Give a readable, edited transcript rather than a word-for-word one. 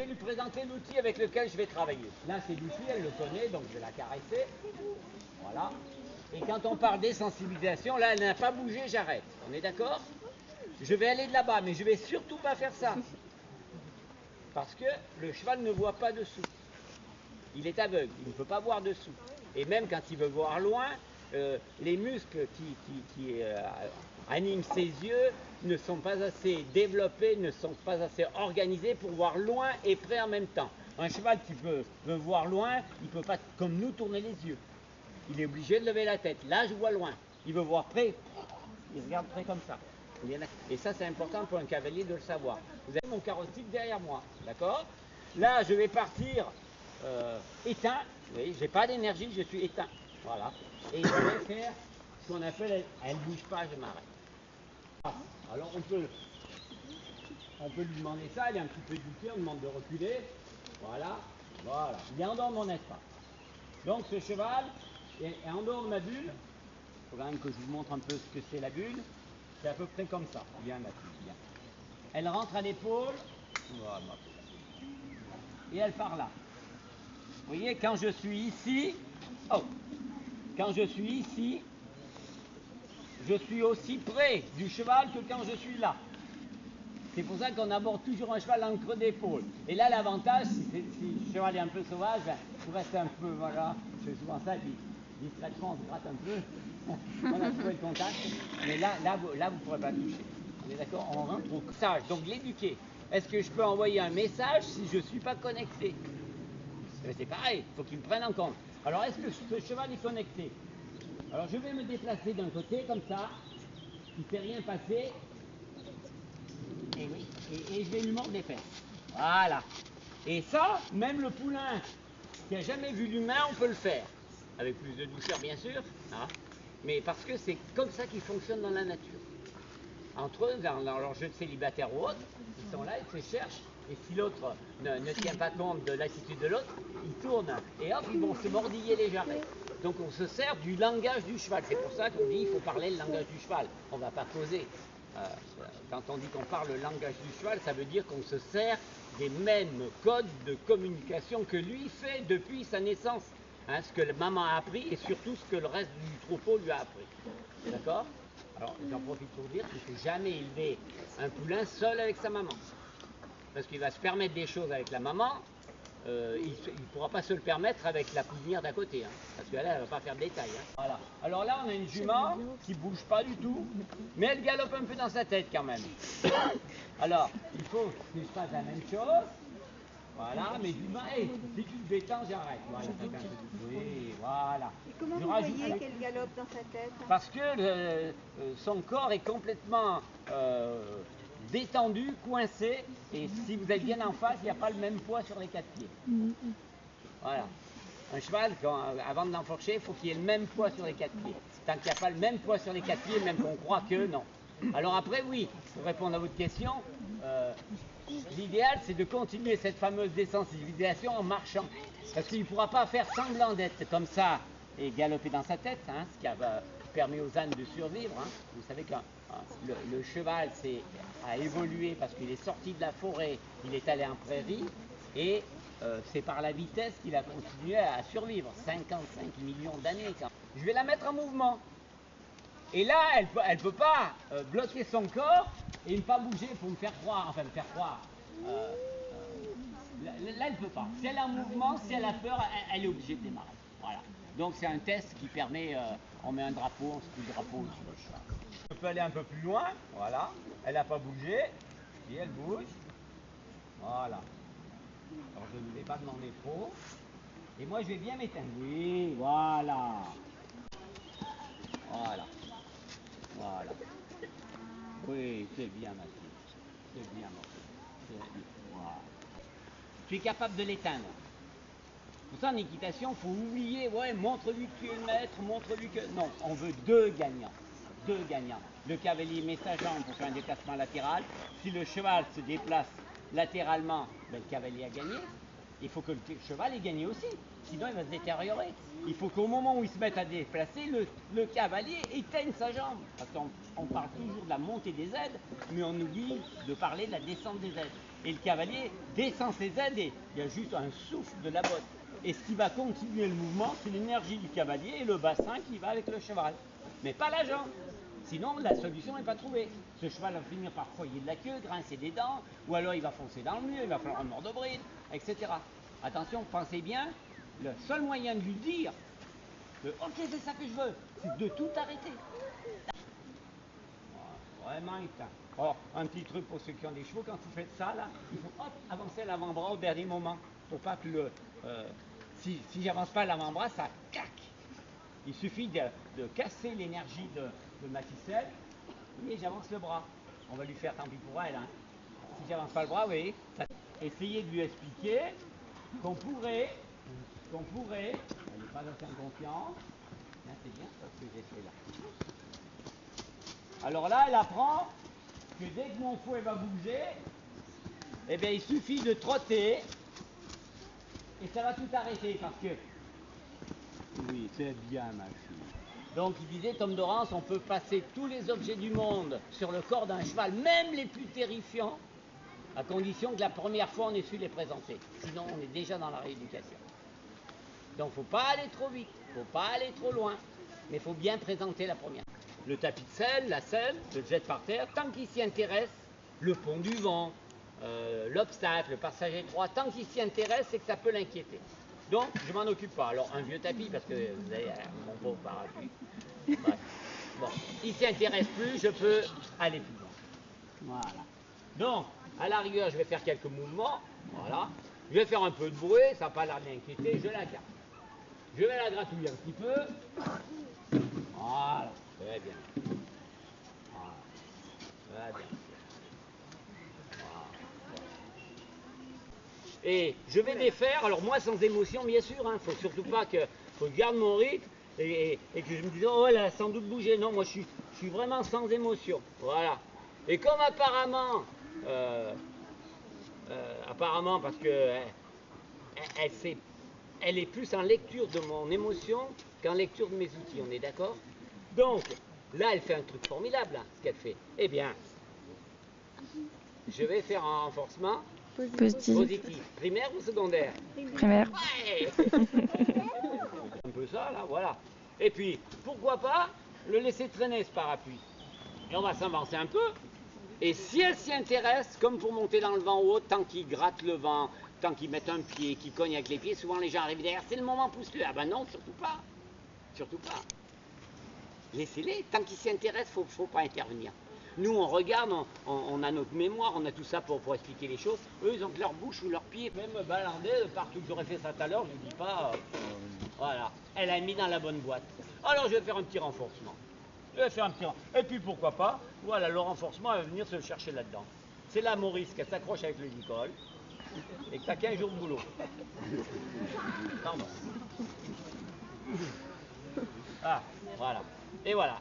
Je vais lui présenter l'outil avec lequel je vais travailler. Là, c'est l'outil, elle le connaît, donc je vais la caresser. Voilà. Et quand on parle désensibilisation, là, elle n'a pas bougé, j'arrête. On est d'accord? Je vais aller de là-bas, mais je ne vais surtout pas faire ça. Parce que le cheval ne voit pas dessous. Il est aveugle, il ne peut pas voir dessous. Et même quand il veut voir loin, les muscles qui animent ses yeux ne sont pas assez développés, ne sont pas assez organisés pour voir loin et près en même temps. Un cheval qui veut voir loin, il ne peut pas, comme nous, tourner les yeux. Il est obligé de lever la tête. Là, je vois loin. Il veut voir près, il regarde près comme ça. Et ça, c'est important pour un cavalier de le savoir. Vous avez mon carrossique derrière moi, d'accord? Là, je vais partir éteint. Vous voyez, j'ai pas d'énergie, je suis éteint. Voilà. Et je vais faire ce qu'on appelle, elle ne bouge pas, je m'arrête. Alors, on peut lui demander ça, il est un petit peu éduqué, on demande de reculer. Voilà. Voilà. Il est en dehors de mon espace. Donc, ce cheval est en dehors de ma bulle. Il faut quand même que je vous montre un peu ce que c'est la bulle. C'est à peu près comme ça. Bien, ma fille, bien. Elle rentre à l'épaule. Voilà. Et elle part là. Vous voyez, quand je suis ici, quand je suis ici, je suis aussi près du cheval que quand je suis là. C'est pour ça qu'on aborde toujours un cheval en creux d'épaule. Et là, l'avantage, si le cheval est un peu sauvage, vous restez un peu, voilà, c'est souvent ça, discrètement, on se gratte un peu. On a trouvé le contact, mais là, vous ne pourrez pas toucher. On est d'accord? On rentre au message. Donc, l'éduquer. Est-ce que je peux envoyer un message si je ne suis pas connecté? C'est pareil, il faut qu'il me prenne en compte. Alors, est-ce que ce cheval est connecté? Alors, je vais me déplacer d'un côté, comme ça. Il ne s'est rien passé. Et oui, et je vais lui mordre les fesses. Voilà. Et ça, même le poulain qui n'a jamais vu l'humain, on peut le faire. Avec plus de douceur, bien sûr. Hein, mais parce que c'est comme ça qu'ils fonctionnent dans la nature. Entre eux, dans leur jeu de célibataire ou autre, ils sont là, ils se cherchent. Et si l'autre ne tient pas compte de l'attitude de l'autre, ils tournent. Et hop, ils vont se mordiller les jarrets. Donc on se sert du langage du cheval. C'est pour ça qu'on dit qu'il faut parler le langage du cheval. On ne va pas causer. Quand on dit qu'on parle le langage du cheval, ça veut dire qu'on se sert des mêmes codes de communication que lui fait depuis sa naissance. Hein, ce que la maman a appris et surtout ce que le reste du troupeau lui a appris. D'accord? Alors j'en profite pour dire qu'il ne faut jamais élever un poulain seul avec sa maman. Parce qu'il va se permettre des choses avec la maman, il ne pourra pas se le permettre avec la pouinière d'à côté. Hein, parce qu'elle ne va pas faire de détails. Hein. Voilà. Alors là, on a une jument qui ne bouge pas du tout, mais elle galope un peu dans sa tête quand même. Alors, il faut que je fasse la même chose. Voilà, mais dis moi, hey, si tu te détends, j'arrête. Voilà, oui, voilà. Et comment vous voyez qu'elle galope dans sa tête? Parce que son corps est complètement détendu, coincé, et si vous êtes bien en face, il n'y a pas le même poids sur les quatre pieds. Voilà. Un cheval, avant de l'enfourcher, il faut qu'il y ait le même poids sur les quatre pieds. Tant qu'il n'y a pas le même poids sur les quatre pieds, même qu'on croit que non. Alors après, oui, pour répondre à votre question, l'idéal, c'est de continuer cette fameuse désensibilisation en marchant. Parce qu'il ne pourra pas faire semblant d'être comme ça et galoper dans sa tête, hein, ce qui a permis aux ânes de survivre. Hein. Vous savez que le cheval a évolué parce qu'il est sorti de la forêt, il est allé en prairie, et c'est par la vitesse qu'il a continué à survivre. 55 millions d'années. Je vais la mettre en mouvement. Et là, elle ne peut pas bloquer son corps et ne pas bouger pour me faire croire, enfin me faire croire. Là, elle ne peut pas. Si elle est en mouvement, si elle a peur, elle est obligée de démarrer. Voilà. Donc c'est un test qui permet, on met un drapeau, on se fout le drapeau au-dessus du cheval. Je peux aller un peu plus loin, voilà. Elle n'a pas bougé, et elle bouge. Voilà. Alors je ne vais pas demander trop. Et moi je vais bien m'éteindre. Oui, voilà. Voilà. Voilà. Oui, c'est bien ma fille. C'est bien ma fille. Voilà. Tu es capable de l'éteindre. Pour ça, en équitation, il faut oublier, ouais, montre-lui que tu es le maître, montre-lui que... Non, on veut deux gagnants. Deux gagnants. Le cavalier met sa jambe pour faire un déplacement latéral. Si le cheval se déplace latéralement, ben, le cavalier a gagné. il faut que le cheval ait gagné aussi, sinon il va se détériorer. Il faut qu'au moment où il se met à déplacer, le cavalier éteigne sa jambe. Parce qu'on parle toujours de la montée des aides, mais on oublie de parler de la descente des aides. Et le cavalier descend ses aides et il y a juste un souffle de la botte. Et ce qui va continuer le mouvement, c'est l'énergie du cavalier et le bassin qui va avec le cheval. Mais pas la jambe. Sinon, la solution n'est pas trouvée. Ce cheval va finir par foyer de la queue, grincer des dents, ou alors il va foncer dans le mur, il va falloir un mort de bride, etc. Attention, pensez bien, le seul moyen de lui dire que « Ok, c'est ça que je veux », c'est de tout arrêter. Vraiment, alors, un petit truc pour ceux qui ont des chevaux, quand vous faites ça, là, il faut hop, avancer l'avant-bras au dernier moment. Pour pas que si j'avance pas l'avant-bras, ça claque. Il suffit de casser l'énergie de ma ficelle et j'avance le bras. On va lui faire tant pis pour elle. Hein. Si j'avance pas le bras, oui. Essayez de lui expliquer qu'on pourrait, elle n'est pas assez en confiance. C'est bien ça ce que j'ai fait là. Alors là, elle apprend que dès que mon fouet va bouger, eh bien, il suffit de trotter et ça va tout arrêter parce que... Oui, c'est bien ma fille. Donc il disait, Tom Dorrance, on peut passer tous les objets du monde sur le corps d'un cheval, même les plus terrifiants, à condition que la première fois on ait su les présenter. Sinon on est déjà dans la rééducation. Donc il ne faut pas aller trop vite, il ne faut pas aller trop loin, mais il faut bien présenter la première. Le tapis de selle, la selle, le jette par terre, tant qu'il s'y intéresse, le pont du vent, l'obstacle, le passage étroit, tant qu'il s'y intéresse, c'est que ça peut l'inquiéter. Donc, je m'en occupe pas. Alors, un vieux tapis, parce que vous avez mon pauvre parapluie. Bref. Bon, il s'y intéresse plus, je peux aller plus loin. Voilà. Donc, à la rigueur, je vais faire quelques mouvements. Voilà. Je vais faire un peu de bruit, ça n'a pas l'air de l'inquiéter, je la garde. Je vais la gratouiller un petit peu. Voilà, très bien. Voilà, très bien. Et je vais défaire, alors moi sans émotion bien sûr, hein, faut surtout pas que je garde mon rythme et que je me dise oh elle a sans doute bougé, non moi je suis vraiment sans émotion, voilà. Et comme apparemment, parce que elle est plus en lecture de mon émotion qu'en lecture de mes outils, on est d'accord? Donc là elle fait un truc formidable, hein, ce qu'elle fait. Eh bien, je vais faire un renforcement positif. Primaire ou secondaire? Primaire. Ouais. Un peu ça, là, voilà. Et puis, pourquoi pas le laisser traîner, ce parapluie? Et on va s'avancer un peu. Et si elle s'y intéresse, comme pour monter dans le vent haut, tant qu'il gratte le vent, tant qu'il met un pied, qu'il cogne avec les pieds, souvent les gens arrivent derrière, c'est le moment, pousse-le. Ah ben non, surtout pas. Surtout pas. Laissez-les, tant qu'ils s'y intéressent, faut pas intervenir. Nous, on regarde, on a notre mémoire, on a tout ça pour expliquer les choses. Eux, ils ont que leur bouche ou leur pied. Même balander, partout que j'aurais fait ça tout à l'heure, je ne dis pas, voilà, elle a mis dans la bonne boîte. Alors, je vais faire un petit renforcement. Et puis, pourquoi pas, voilà, le renforcement va venir se le chercher là-dedans. C'est là, Maurice, qu'elle s'accroche avec le Nicole et que tu as 15 jours de boulot. Pardon. Ah, voilà. Et voilà.